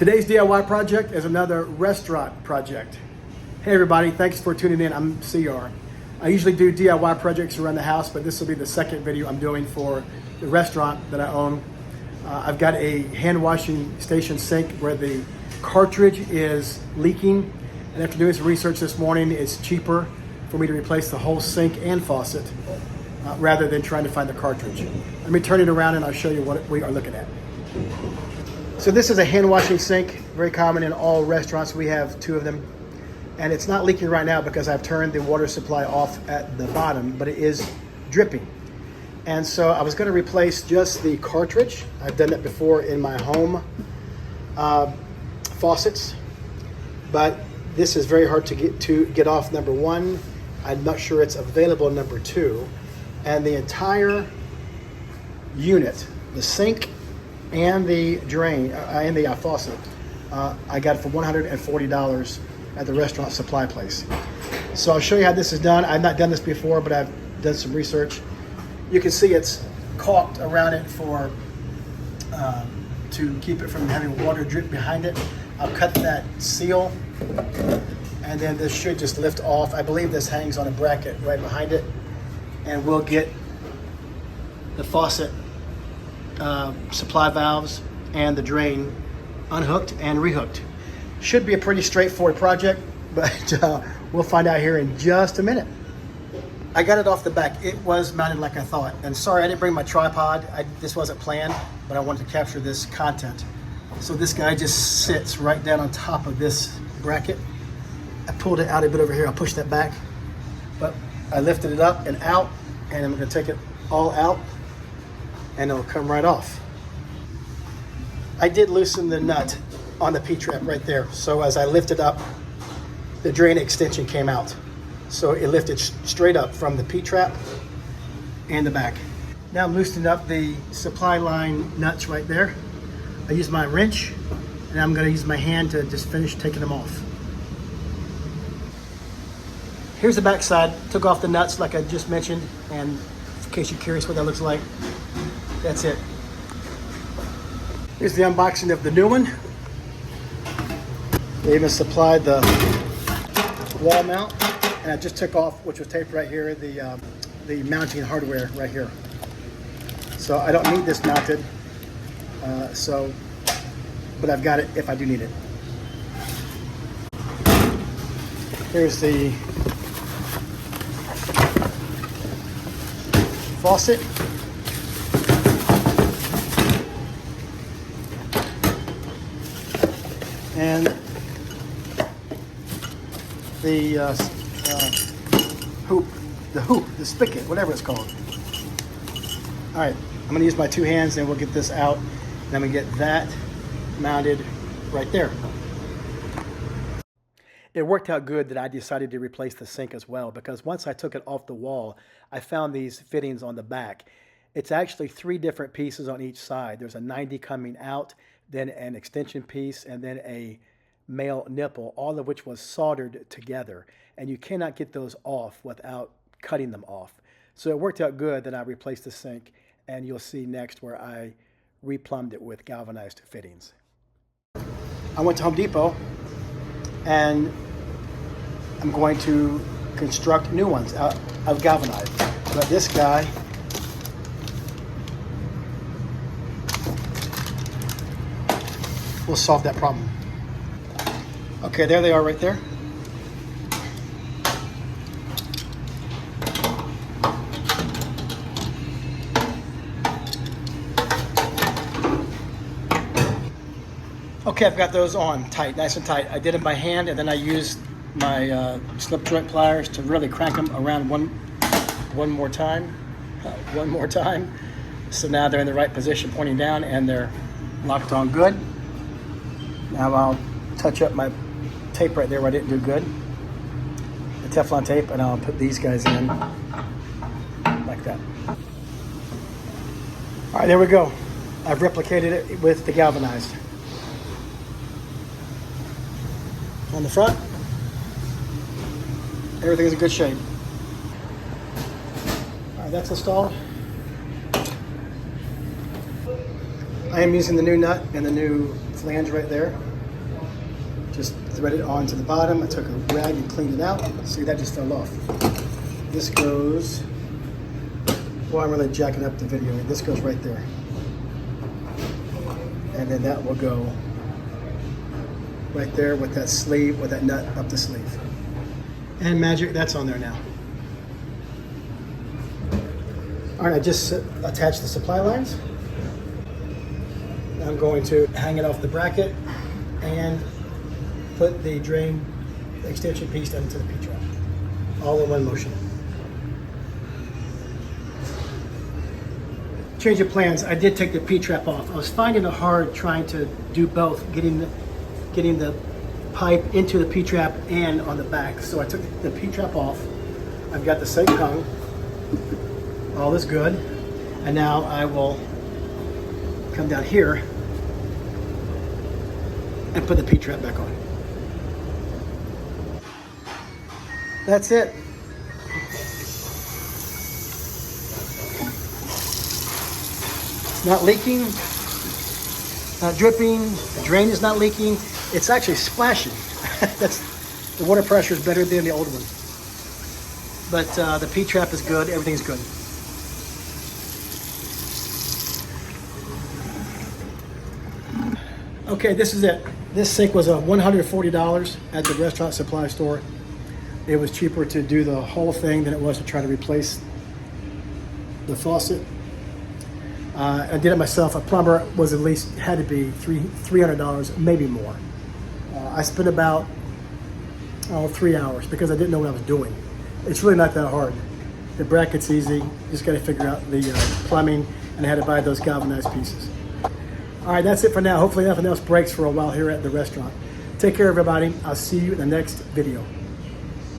Today's DIY project is another restaurant project. Hey everybody, thanks for tuning in. I'm CR. I usually do DIY projects around the house, but this will be the second video I'm doing for the restaurant that I own. I've got a hand washing station sink where the cartridge is leaking. And after doing some research this morning, it's cheaper for me to replace the whole sink and faucet rather than trying to find the cartridge. Let me turn it around and I'll show you what we are looking at. So this is a hand washing sink, very common in all restaurants. We have two of them. And it's not leaking right now because I've turned the water supply off at the bottom, but it is dripping. And so I was gonna replace just the cartridge. I've done that before in my home faucets, but this is very hard to get off, number one. I'm not sure it's available, number two. And the entire unit, the sink and the drain, and the faucet, I got it for $140 at the restaurant supply place. So I'll show you how this is done. I've not done this before, but I've done some research. You can see it's caulked around it for to keep it from having water drip behind it. I'll cut that seal, and then this should just lift off. I believe this hangs on a bracket right behind it, and we'll get the faucet supply valves and the drain unhooked and rehooked. Should be a pretty straightforward project, but we'll find out here in just a minute. I got it off the back. It was mounted like I thought. And sorry, I didn't bring my tripod. This wasn't planned, but I wanted to capture this content. So this guy just sits right down on top of this bracket. I pulled it out a bit over here. I'll push that back. But I lifted it up and out, and I'm gonna take it all out, and it'll come right off. I did loosen the nut on the P-trap right there. So as I lifted up, the drain extension came out. So it lifted straight up from the P-trap and the back. Now I'm loosening up the supply line nuts right there. I use my wrench, and I'm gonna use my hand to just finish taking them off. Here's the back side. Took off the nuts like I just mentioned, and in case you're curious what that looks like, that's it. Here's the unboxing of the new one. They even supplied the wall mount, and I just took off, which was taped right here, the mounting hardware right here. So I don't need this mounted, but I've got it if I do need it. Here's the faucet. And the the spigot, whatever it's called. All right, I'm gonna use my two hands and we'll get this out. And I'm gonna get that mounted right there. It worked out good that I decided to replace the sink as well, because once I took it off the wall, I found these fittings on the back. It's actually three different pieces on each side. There's a 90 coming out, then an extension piece, and then a male nipple, all of which was soldered together. And you cannot get those off without cutting them off. So it worked out good that I replaced the sink, and you'll see next where I replumbed it with galvanized fittings. I went to Home Depot, and I'm going to construct new ones out of galvanized. But this guy will solve that problem. Okay, there they are right there. Okay, I've got those on tight, nice and tight. I did it by hand, and then I used my slip joint pliers to really crank them around one more time. So now they're in the right position, pointing down, and they're locked on good. Now I'll touch up my tape right there where I didn't do good, the Teflon tape, and I'll put these guys in like that. All right, there we go. I've replicated it with the galvanized. On the front, everything is in good shape. All right, that's installed. I am using the new nut and the new flange right there. Just thread it onto the bottom. I took a rag and cleaned it out. See, that just fell off. This goes, well, I'm really jacking up the video. This goes right there. And then that will go right there with that sleeve, with that nut up the sleeve. And magic, that's on there now. All right, I just attached the supply lines. I'm going to hang it off the bracket and put the drain extension piece into the P-trap, all in one motion. Change of plans. I did take the P-trap off. I was finding it hard trying to do both, getting the pipe into the P-trap and on the back. So I took the P-trap off. I've got the sink hung. All is good. And now I will come down here and put the P-trap back on. That's it. Not leaking, not dripping, the drain is not leaking. It's actually splashing. The water pressure is better than the old one. But the P-trap is good, everything's good. Okay, this is it. This sink was $140 at the restaurant supply store. It was cheaper to do the whole thing than it was to try to replace the faucet. I did it myself. A plumber was at least, had to be $300, maybe more. I spent about 3 hours because I didn't know what I was doing. It's really not that hard. The bracket's easy. You just got to figure out the plumbing, and I had to buy those galvanized pieces. All right, that's it for now. Hopefully nothing else breaks for a while here at the restaurant. Take care, everybody. I'll see you in the next video.